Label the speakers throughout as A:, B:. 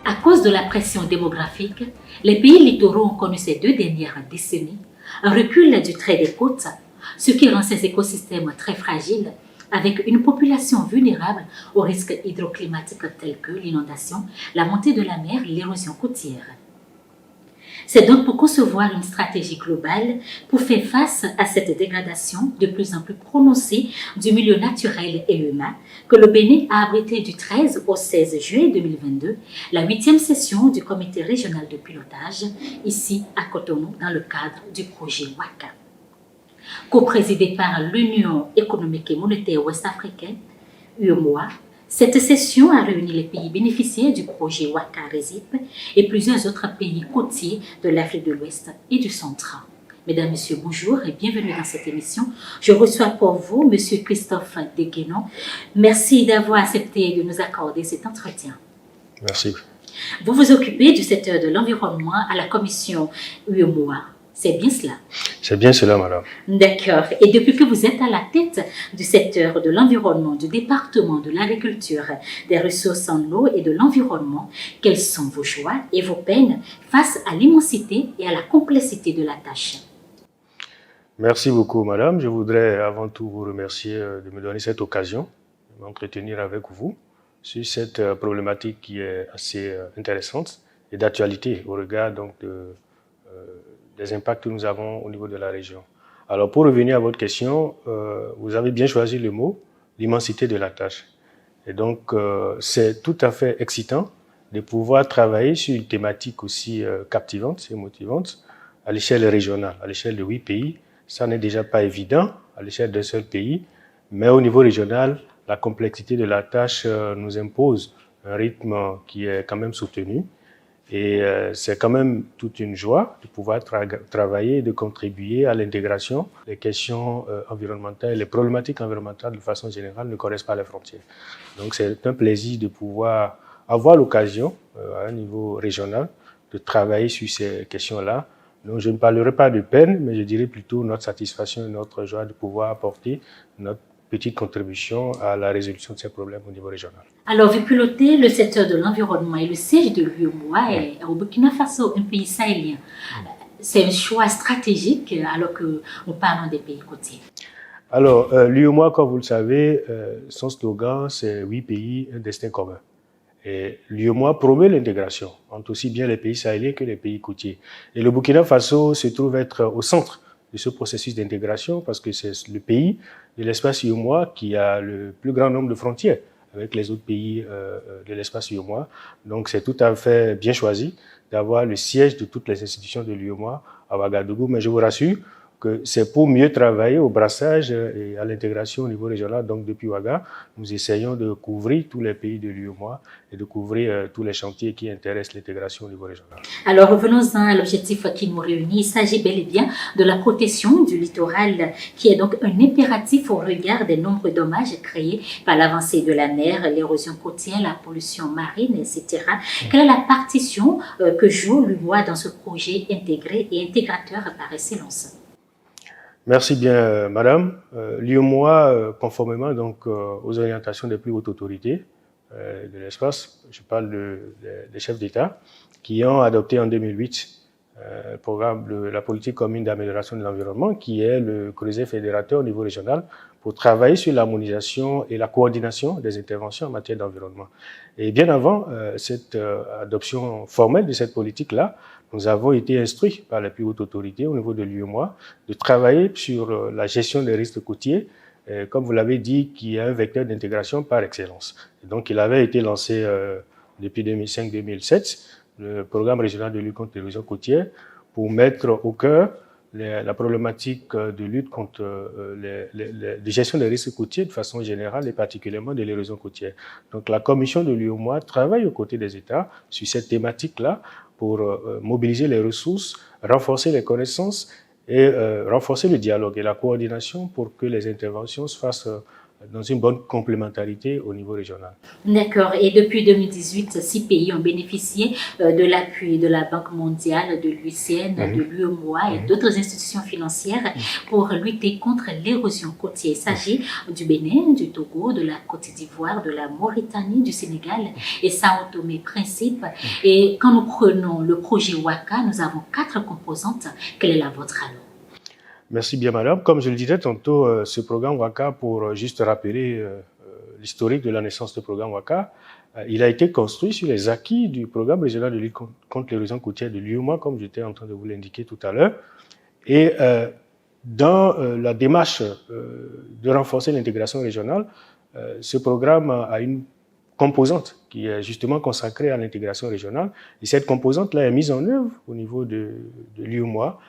A: À cause de la pression démographique, les pays littoraux ont connu ces 2 dernières décennies un recul du trait des côtes, ce qui rend ces écosystèmes très fragiles, avec une population vulnérable aux risques hydroclimatiques tels que l'inondation, la montée de la mer et l'érosion côtière. C'est donc pour concevoir une stratégie globale pour faire face à cette dégradation de plus en plus prononcée du milieu naturel et humain que le Bénin a abrité du 13 au 16 juillet 2022 la 8e session du comité régional de pilotage ici à Cotonou dans le cadre du projet WACA. Co-présidé par l'Union économique et monétaire ouest-africaine, UEMOA, cette session a réuni les pays bénéficiaires du projet WACA-RESIP et plusieurs autres pays côtiers de l'Afrique de l'Ouest et du Centre. Mesdames, Messieurs, bonjour et bienvenue dans cette émission. Je reçois pour vous Monsieur Christophe Deguénon. Merci d'avoir accepté de nous accorder cet entretien.
B: Merci.
A: Vous vous occupez du secteur de l'environnement à la commission UEMOA. C'est bien cela?
B: C'est bien cela, madame.
A: D'accord. Et depuis que vous êtes à la tête du secteur de l'environnement, du département de l'agriculture, des ressources en eau et de l'environnement, quelles sont vos joies et vos peines face à l'immensité et à la complexité de la tâche?
B: Merci beaucoup, madame. Je voudrais avant tout vous remercier de me donner cette occasion de m'entretenir avec vous sur cette problématique qui est assez intéressante et d'actualité au regard donc des impacts que nous avons au niveau de la région. Alors, pour revenir à votre question, vous avez bien choisi le mot, l'immensité de la tâche. Et donc, c'est tout à fait excitant de pouvoir travailler sur une thématique aussi captivante et motivante à l'échelle régionale, à l'échelle de 8 pays. Ça n'est déjà pas évident à l'échelle d'un seul pays, mais au niveau régional, la complexité de la tâche nous impose un rythme qui est quand même soutenu. Et c'est quand même toute une joie de pouvoir travailler et de contribuer à l'intégration. Les questions environnementales, les problématiques environnementales de façon générale ne connaissent pas les frontières. Donc c'est un plaisir de pouvoir avoir l'occasion à un niveau régional de travailler sur ces questions-là. Donc je ne parlerai pas de peine, mais je dirais plutôt notre satisfaction et notre joie de pouvoir apporter notre petite contribution à la résolution de ces problèmes au niveau régional.
A: Alors, vous pilotez le secteur de l'environnement et le siège de l'UEMOA est au Burkina Faso, un pays sahélien. C'est un choix stratégique alors que nous parlons des pays côtiers.
B: Alors, l'UEMOA, comme vous le savez, son slogan, c'est 8 pays, un destin commun. Et l'UEMOA promeut l'intégration entre aussi bien les pays sahéliens que les pays côtiers. Et le Burkina Faso se trouve être au centre de ce processus d'intégration parce que c'est le pays de l'espace UEMOA qui a le plus grand nombre de frontières avec les autres pays de l'espace UEMOA. Donc c'est tout à fait bien choisi d'avoir le siège de toutes les institutions de l'UEMOA à Ouagadougou. Mais je vous rassure que c'est pour mieux travailler au brassage et à l'intégration au niveau régional. Donc depuis Ouaga, nous essayons de couvrir tous les pays de l'UEMOA et de couvrir tous les chantiers qui intéressent l'intégration au niveau régional.
A: Alors revenons-en à l'objectif qui nous réunit. Il s'agit bel et bien de la protection du littoral, qui est donc un impératif au regard des nombreux dommages créés par l'avancée de la mer, l'érosion côtière, la pollution marine, etc. Quelle est la partition que joue l'UEMOA dans ce projet intégré et intégrateur par excellence?
B: Merci bien, madame. L'UEMOA, conformément donc aux orientations des plus hautes autorités de l'espace, je parle des chefs d'État, qui ont adopté en 2008 le programme de la politique commune d'amélioration de l'environnement, qui est le creuset fédérateur au niveau régional pour travailler sur l'harmonisation et la coordination des interventions en matière d'environnement. Et bien avant cette adoption formelle de cette politique-là, nous avons été instruits par les plus hautes autorités au niveau de l'UEMOA de travailler sur la gestion des risques côtiers, comme vous l'avez dit, qui est un vecteur d'intégration par excellence. Et donc, il avait été lancé depuis 2005-2007, le programme régional de lutte contre l'érosion côtière, pour mettre au cœur la problématique de lutte contre de gestion des risques côtiers de façon générale et particulièrement de l'érosion côtière. Donc, la commission de l'UEMOA travaille aux côtés des États sur cette thématique-là pour mobiliser les ressources, renforcer les connaissances et renforcer le dialogue et la coordination pour que les interventions se fassent dans une bonne complémentarité au niveau régional.
A: D'accord. Et depuis 2018, 6 pays ont bénéficié de l'appui de la Banque mondiale, de l'UICN, de l'UEMOA et d'autres institutions financières pour lutter contre l'érosion côtière. Il s'agit du Bénin, du Togo, de la Côte d'Ivoire, de la Mauritanie, du Sénégal et Sao Tomé-Principe. Et quand nous prenons le projet WACA, nous avons 4 composantes. Quelle est la vôtre alors?
B: Merci bien, madame. Comme je le disais tantôt, ce programme WACA, pour juste rappeler l'historique de la naissance du programme WACA, il a été construit sur les acquis du programme régional de lutte contre l'érosion côtière de l'UEMOA, comme j'étais en train de vous l'indiquer tout à l'heure. Et dans la démarche de renforcer l'intégration régionale, ce programme a une composante qui est justement consacrée à l'intégration régionale. Et cette composante-là est mise en œuvre au niveau de l'UEMOA,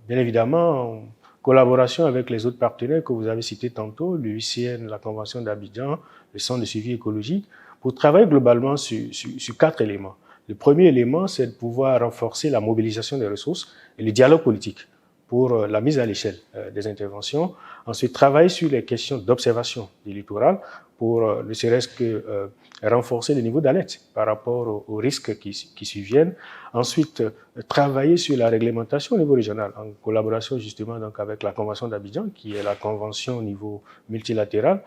B: bien évidemment en collaboration avec les autres partenaires que vous avez cités tantôt, l'UICN, la Convention d'Abidjan, le Centre de suivi écologique, pour travailler globalement sur 4 éléments. Le premier élément, c'est de pouvoir renforcer la mobilisation des ressources et le dialogue politique pour la mise à l'échelle des interventions. Ensuite, travailler sur les questions d'observation du littoral pour ne serait-ce que renforcer le niveau d'alerte par rapport aux risques qui surviennent. Ensuite, travailler sur la réglementation au niveau régional en collaboration justement donc avec la Convention d'Abidjan, qui est la convention au niveau multilatéral,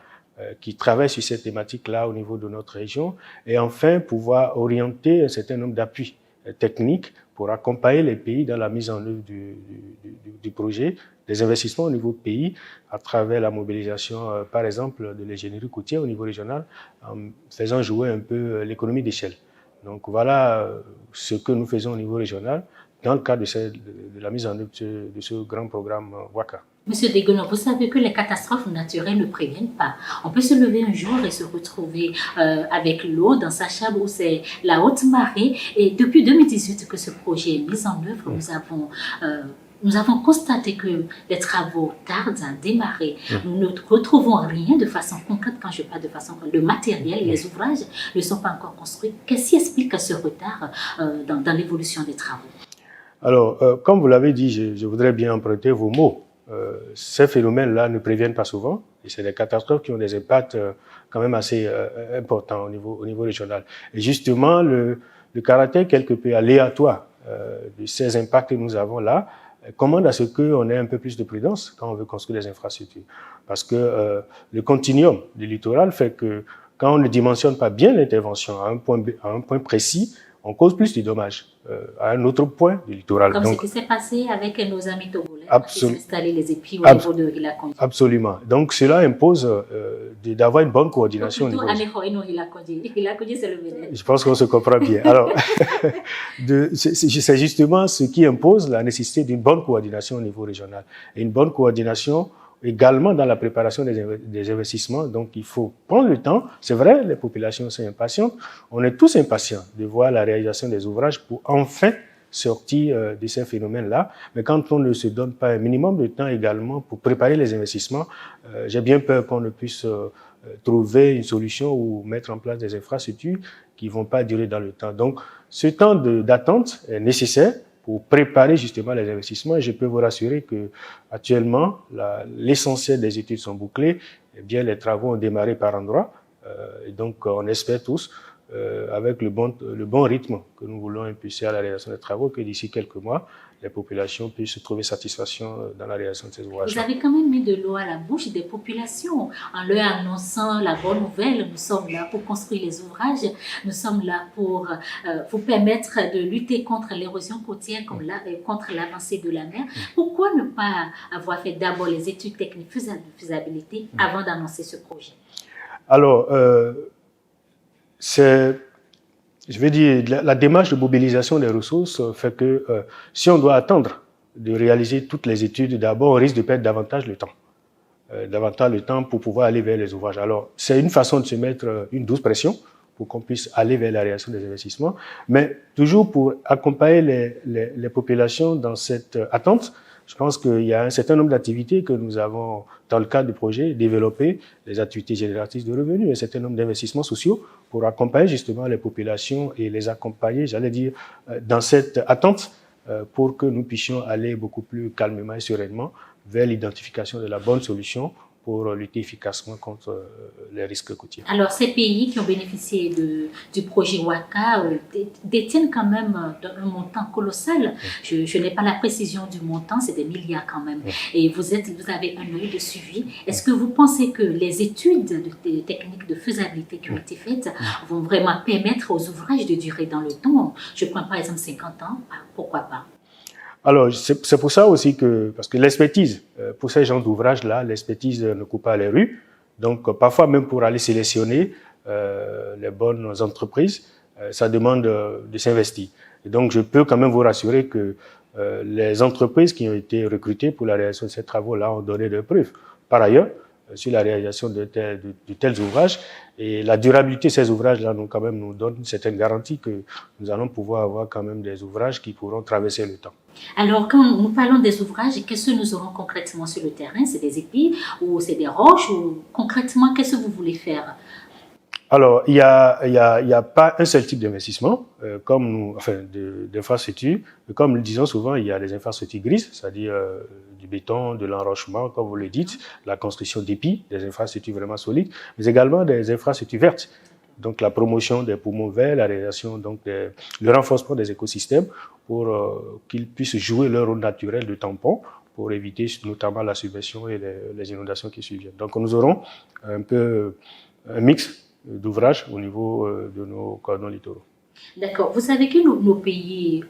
B: qui travaille sur cette thématique-là au niveau de notre région. Et enfin, pouvoir orienter un certain nombre d'appuis techniques pour accompagner les pays dans la mise en œuvre du projet, des investissements au niveau pays, à travers la mobilisation, par exemple, de l'ingénierie côtière au niveau régional, en faisant jouer un peu l'économie d'échelle. Donc voilà ce que nous faisons au niveau régional dans le cadre de la mise en œuvre de ce grand programme WACA.
A: Monsieur Degueno, vous savez que les catastrophes naturelles ne préviennent pas. On peut se lever un jour et se retrouver avec l'eau dans sa chambre où c'est la haute marée. Et depuis 2018 que ce projet est mis en œuvre, nous avons constaté que les travaux tardent à démarrer. Nous ne retrouvons rien de façon concrète. Quand je parle de façon concrète, le matériel, les ouvrages ne sont pas encore construits. Qu'est-ce qui explique ce retard dans l'évolution des travaux?
B: Alors, comme vous l'avez dit, je voudrais bien emprunter vos mots. Ces phénomènes-là ne préviennent pas souvent et c'est des catastrophes qui ont des impacts quand même assez importants au niveau régional. Et justement, le caractère quelque peu aléatoire de ces impacts que nous avons là commande à ce qu'on ait un peu plus de prudence quand on veut construire des infrastructures. Parce que le continuum du littoral fait que quand on ne dimensionne pas bien l'intervention à un point précis, on cause plus de dommages à un autre point du littoral.
A: Comme
B: donc,
A: ce qui s'est passé avec nos amis togolais qui ont installé les épis au niveau de Hilakonji.
B: Absolument. Donc cela impose d'avoir une bonne coordination.
A: Plutôt Hilakonji, c'est le Bénin.
B: Je pense qu'on se comprend bien. Alors, c'est justement ce qui impose la nécessité d'une bonne coordination au niveau régional. Et une bonne coordination également dans la préparation des investissements. Donc, il faut prendre le temps. C'est vrai, les populations sont impatientes. On est tous impatients de voir la réalisation des ouvrages pour enfin sortir de ces phénomènes-là. Mais quand on ne se donne pas un minimum de temps également pour préparer les investissements, j'ai bien peur qu'on ne puisse trouver une solution ou mettre en place des infrastructures qui ne vont pas durer dans le temps. Donc, ce temps d'attente est nécessaire pour préparer justement les investissements. Et je peux vous rassurer que actuellement, l'essentiel des études sont bouclées. Eh bien, les travaux ont démarré par endroits. Et donc, on espère tous, avec le bon rythme que nous voulons impulser à la réalisation des travaux, que d'ici quelques mois, les populations puissent trouver satisfaction dans la réalisation de ces ouvrages.
A: Vous avez quand même mis de l'eau à la bouche des populations en leur annonçant la bonne nouvelle. Nous sommes là pour construire les ouvrages. Nous sommes là pour vous permettre de lutter contre l'érosion côtière, contre l'avancée de la mer. Pourquoi ne pas avoir fait d'abord les études techniques de faisabilité avant d'annoncer ce projet?
B: Alors, je veux dire, la démarche de mobilisation des ressources fait que si on doit attendre de réaliser toutes les études, d'abord, on risque de perdre davantage le temps pour pouvoir aller vers les ouvrages. Alors, c'est une façon de se mettre une douce pression pour qu'on puisse aller vers la réalisation des investissements, mais toujours pour accompagner les populations dans cette attente. Je pense qu'il y a un certain nombre d'activités que nous avons, dans le cadre du projet, développées, des activités génératrices de revenus, un certain nombre d'investissements sociaux pour accompagner justement les populations et les accompagner, j'allais dire, dans cette attente pour que nous puissions aller beaucoup plus calmement et sereinement vers l'identification de la bonne solution pour lutter efficacement contre les risques côtiers.
A: Alors, ces pays qui ont bénéficié du projet WACA détiennent quand même un montant colossal. Je n'ai pas la précision du montant, c'est des milliards quand même. Et vous avez un œil de suivi. Est-ce que vous pensez que les études de techniques de faisabilité qui ont été faites vont vraiment permettre aux ouvrages de durer dans le temps? Je prends par exemple 50 ans, pourquoi pas?
B: Alors, c'est pour ça aussi parce que l'expertise, pour ces genres d'ouvrages-là, l'expertise ne coupe pas les rues. Donc, parfois, même pour aller sélectionner les bonnes entreprises, ça demande de s'investir. Et donc, je peux quand même vous rassurer que les entreprises qui ont été recrutées pour la réalisation de ces travaux-là ont donné des preuves. Par ailleurs, sur la réalisation de tels ouvrages, et la durabilité de ces ouvrages-là nous donne une certaine garantie que nous allons pouvoir avoir quand même des ouvrages qui pourront traverser le temps.
A: Alors, quand nous parlons des ouvrages, qu'est-ce que nous aurons concrètement sur le terrain? C'est des épis ou c'est des roches ou concrètement, qu'est-ce que vous voulez faire?
B: Alors, il y a pas un seul type d'investissement, d'infrastructure. Comme nous disons souvent, il y a des infrastructures grises, c'est-à-dire du béton, de l'enrochement, comme vous le dites, la construction d'épis, des infrastructures vraiment solides, mais également des infrastructures vertes. Donc, la promotion des poumons verts, la réalisation, le renforcement des écosystèmes pour qu'ils puissent jouer leur rôle naturel de tampon pour éviter notamment la submersion et les inondations qui surviennent. Donc, nous aurons un peu un mix d'ouvrages au niveau de nos cordons littoraux.
A: D'accord. Vous savez que nos pays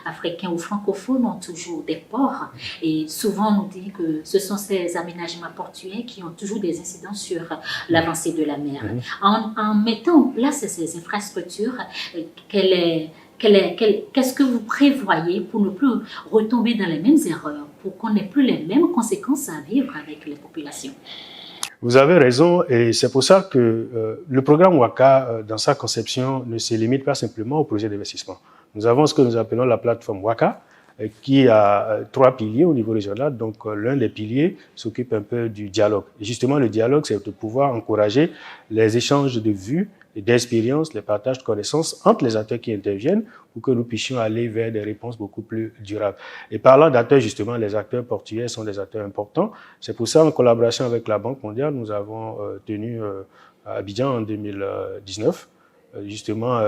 A: africains ou francophones ont toujours des ports et souvent on nous dit que ce sont ces aménagements portuaires qui ont toujours des incidences sur l'avancée de la mer. En mettant en place ces infrastructures, qu'est-ce que vous prévoyez pour ne plus retomber dans les mêmes erreurs, pour qu'on n'ait plus les mêmes conséquences à vivre avec les populations?
B: Vous avez raison et c'est pour ça que le programme WACA, dans sa conception, ne se limite pas simplement au projet d'investissement. Nous avons ce que nous appelons la plateforme WACA, qui a 3 piliers au niveau régional. Donc, l'un des piliers s'occupe un peu du dialogue. Et justement, le dialogue, c'est de pouvoir encourager les échanges de vues et d'expériences, les partages de connaissances entre les acteurs qui interviennent pour que nous puissions aller vers des réponses beaucoup plus durables. Et parlant d'acteurs, justement, les acteurs portuaires sont des acteurs importants. C'est pour ça, en collaboration avec la Banque mondiale, nous avons tenu à Abidjan en 2019, justement,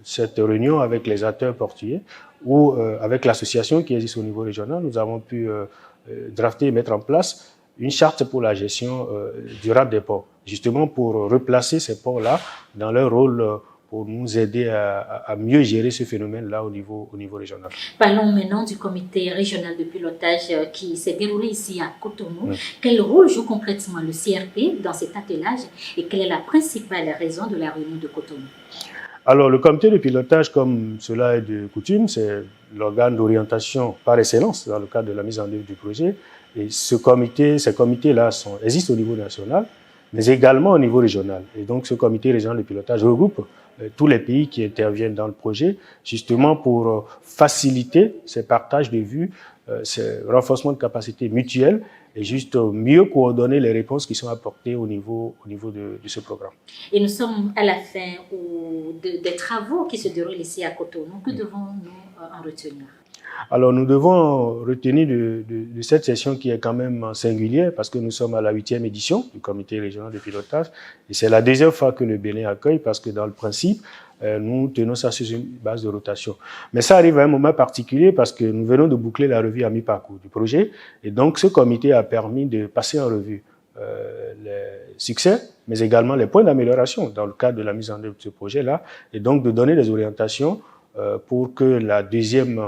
B: cette réunion avec les acteurs portuaires où, avec l'association qui existe au niveau régional, nous avons pu drafter et mettre en place une charte pour la gestion durable des ports, justement pour replacer ces ports-là dans leur rôle pour nous aider à mieux gérer ce phénomène-là au niveau régional.
A: Parlons maintenant du comité régional de pilotage qui s'est déroulé ici à Cotonou. Quel rôle joue concrètement le CRP dans cet attelage et quelle est la principale raison de la réunion de Cotonou?
B: Alors, le comité de pilotage, comme cela est de coutume, c'est l'organe d'orientation par excellence dans le cadre de la mise en œuvre du projet. Et ces comités-là existent au niveau national, mais également au niveau régional. Et donc, ce comité régional de pilotage regroupe tous les pays qui interviennent dans le projet, justement pour faciliter ces partages de vues, ces renforcements de capacités mutuelles et juste mieux coordonner les réponses qui sont apportées au niveau de ce programme.
A: Et nous sommes à la fin des travaux qui se déroulent ici à Cotonou. Que devons-nous en retenir?
B: Alors, nous devons retenir de cette session qui est quand même singulière parce que nous sommes à la 8e édition du comité régional de pilotage et c'est la 2e fois que le Bénin accueille parce que dans le principe, nous tenons ça sur une base de rotation. Mais ça arrive à un moment particulier parce que nous venons de boucler la revue à mi-parcours du projet et donc ce comité a permis de passer en revue les succès, mais également les points d'amélioration dans le cadre de la mise en œuvre de ce projet-là et donc de donner des orientations pour que la deuxième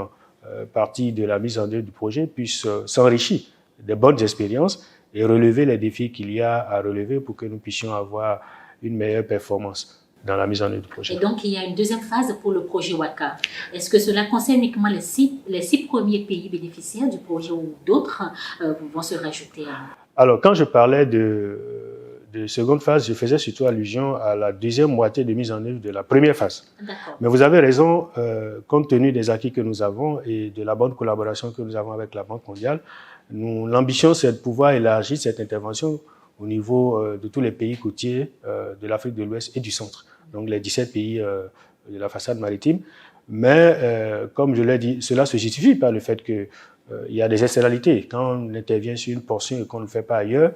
B: partie de la mise en œuvre du projet puisse s'enrichir des bonnes expériences et relever les défis qu'il y a à relever pour que nous puissions avoir une meilleure performance dans la mise en œuvre du projet.
A: Et donc, il y a une deuxième phase pour le projet WACA. Est-ce que cela concerne uniquement les 6 premiers pays bénéficiaires du projet ou d'autres vont se rajouter?
B: Alors, quand je parlais de seconde phase, je faisais surtout allusion à la deuxième moitié de mise en œuvre de la première phase. Mais vous avez raison, compte tenu des acquis que nous avons et de la bonne collaboration que nous avons avec la Banque mondiale, l'ambition c'est de pouvoir élargir cette intervention au niveau de tous les pays côtiers de l'Afrique de l'Ouest et du Centre, donc les 17 pays de la façade maritime, Mais, comme je l'ai dit, cela se justifie par le fait que il y a des externalités. Quand on intervient sur une portion et qu'on ne le fait pas ailleurs,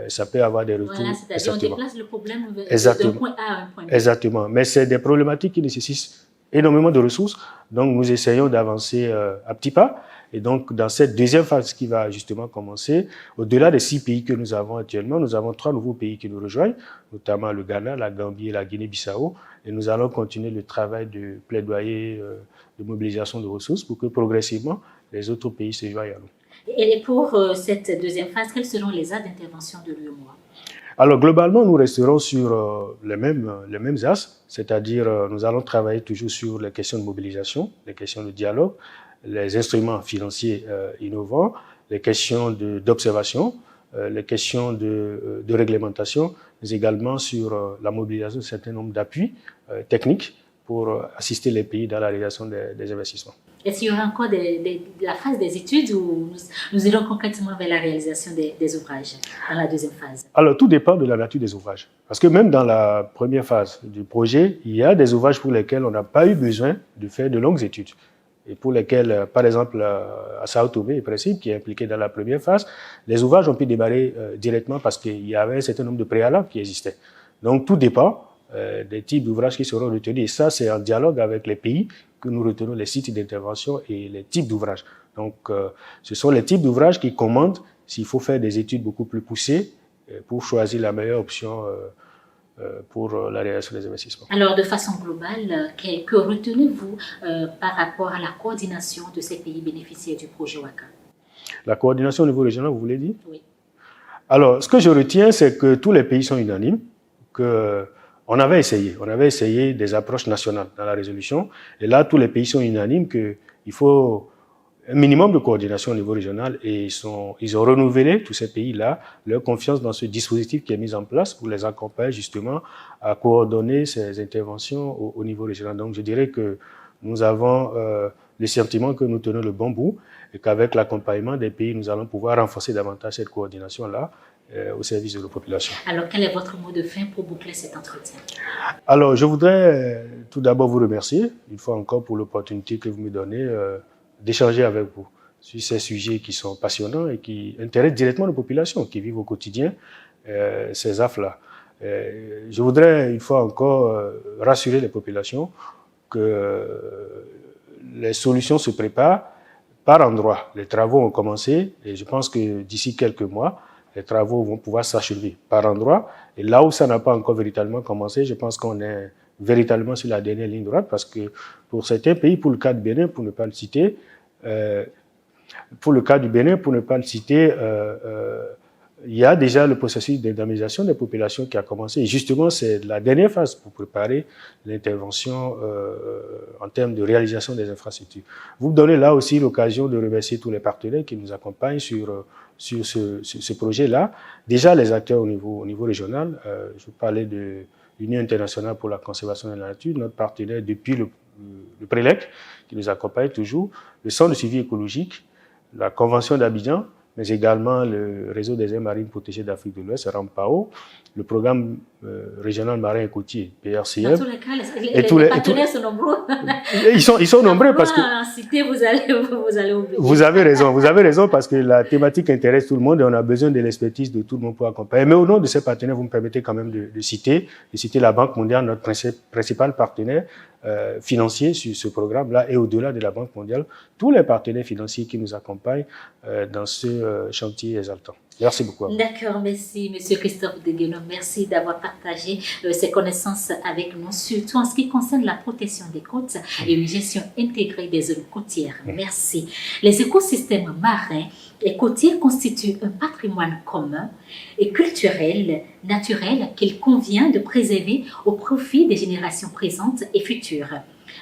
B: ça peut avoir des retours.
A: Voilà, c'est-à-dire on déplace le problème d'un
B: Exactement.
A: point A à un point B.
B: Exactement. Mais c'est des problématiques qui nécessitent énormément de ressources. Donc, nous essayons d'avancer à petits pas. Et donc, dans cette deuxième phase qui va justement commencer, au-delà des 6 pays que nous avons actuellement, nous avons 3 nouveaux pays qui nous rejoignent, notamment le Ghana, la Gambie et la Guinée-Bissau. Et nous allons continuer le travail de plaidoyer, de mobilisation de ressources pour que progressivement, les autres pays se joignent à nous.
A: Et pour cette deuxième phase, quels seront les axes d'intervention de l'UEMOA?
B: Alors, globalement, nous resterons sur les mêmes axes, c'est-à-dire nous allons travailler toujours sur les questions de mobilisation, les questions de dialogue, les instruments financiers innovants, les questions d'observation, les questions de réglementation, mais également sur la mobilisation d'un certain nombre d'appuis techniques pour assister les pays dans la réalisation des investissements.
A: Est-ce qu'il y aura encore la phase des études ou nous irons concrètement vers la réalisation des ouvrages dans la deuxième phase?
B: Alors, tout dépend de la nature des ouvrages. Parce que même dans la première phase du projet, il y a des ouvrages pour lesquels on n'a pas eu besoin de faire de longues études. Et pour lesquels, par exemple, à Sao Tomé et Principe, qui est impliqué dans la première phase, les ouvrages ont pu démarrer directement parce qu'il y avait un certain nombre de préalables qui existaient. Donc, tout dépend des types d'ouvrages qui seront retenus. Et ça, c'est en dialogue avec les pays que nous retenons les sites d'intervention et les types d'ouvrages. Donc, ce sont les types d'ouvrages qui commandent s'il faut faire des études beaucoup plus poussées pour choisir la meilleure option pour la réalisation des investissements.
A: Alors, de façon globale, que retenez-vous par rapport à la coordination de ces pays bénéficiaires du projet WACA?
B: La coordination au niveau régional, vous voulez dire?
A: Oui.
B: Alors, ce que je retiens, c'est que tous les pays sont unanimes, qu'on avait essayé des approches nationales dans la résolution, et là, tous les pays sont unanimes qu'il faut un minimum de coordination au niveau régional et ils ont renouvelé, tous ces pays-là, leur confiance dans ce dispositif qui est mis en place pour les accompagner justement à coordonner ces interventions au niveau régional. Donc je dirais que nous avons le sentiment que nous tenons le bon bout et qu'avec l'accompagnement des pays, nous allons pouvoir renforcer davantage cette coordination-là au service de la population.
A: Alors quel est votre mot de fin pour boucler cet entretien?
B: Alors je voudrais tout d'abord vous remercier, une fois encore pour l'opportunité que vous me donnez d'échanger avec vous sur ces sujets qui sont passionnants et qui intéressent directement les populations qui vivent au quotidien ces affres-là. Je voudrais une fois encore rassurer les populations que les solutions se préparent par endroits. Les travaux ont commencé et je pense que d'ici quelques mois, les travaux vont pouvoir s'achever par endroits. Et là où ça n'a pas encore véritablement commencé, je pense qu'on est véritablement sur la dernière ligne droite parce que pour certains pays, pour le cas du Bénin, pour ne pas le citer, il y a déjà le processus d'indemnisation des populations qui a commencé. Et justement, c'est la dernière phase pour préparer l'intervention en termes de réalisation des infrastructures. Vous me donnez là aussi l'occasion de remercier tous les partenaires qui nous accompagnent sur ce projet-là. Déjà, les acteurs au niveau régional, je parlais de l'Union internationale pour la conservation de la nature, notre partenaire depuis le PRELEC, qui nous accompagne toujours, le Centre de suivi écologique, la Convention d'Abidjan, mais également le réseau des aires marines protégées d'Afrique de l'Ouest, RAMPAO, le programme régional marin et côtier, PRCF.
A: Dans tous les cas, les partenaires sont nombreux.
B: Ils sont nombreux parce que...
A: En citer, vous allez oublier.
B: Vous avez raison parce que la thématique intéresse tout le monde et on a besoin de l'expertise de tout le monde pour accompagner. Mais au nom de ces partenaires, vous me permettez quand même de citer la Banque mondiale, notre principal partenaire financier sur ce programme-là et au-delà de la Banque mondiale, tous les partenaires financiers qui nous accompagnent dans ce chantier exaltant. Merci beaucoup.
A: D'accord, merci Monsieur Christophe Degueno. Merci d'avoir partagé ces connaissances avec nous, surtout en ce qui concerne la protection des côtes et une gestion intégrée des zones côtières. Merci. Les écosystèmes marins et côtiers constituent un patrimoine commun et culturel, naturel, qu'il convient de préserver au profit des générations présentes et futures.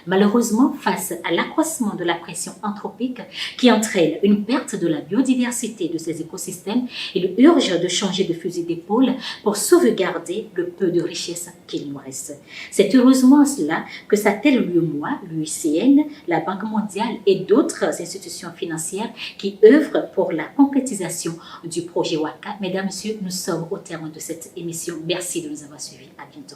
A: Malheureusement, face à l'accroissement de la pression anthropique qui entraîne une perte de la biodiversité de ces écosystèmes, il urge de changer de fusil d'épaule pour sauvegarder le peu de richesse qu'il nous reste. C'est heureusement cela que s'attelle l'UEMOA, l'UICN, la Banque mondiale et d'autres institutions financières qui œuvrent pour la concrétisation du projet WACA. Mesdames, Messieurs, nous sommes au terme de cette émission. Merci de nous avoir suivis. À bientôt.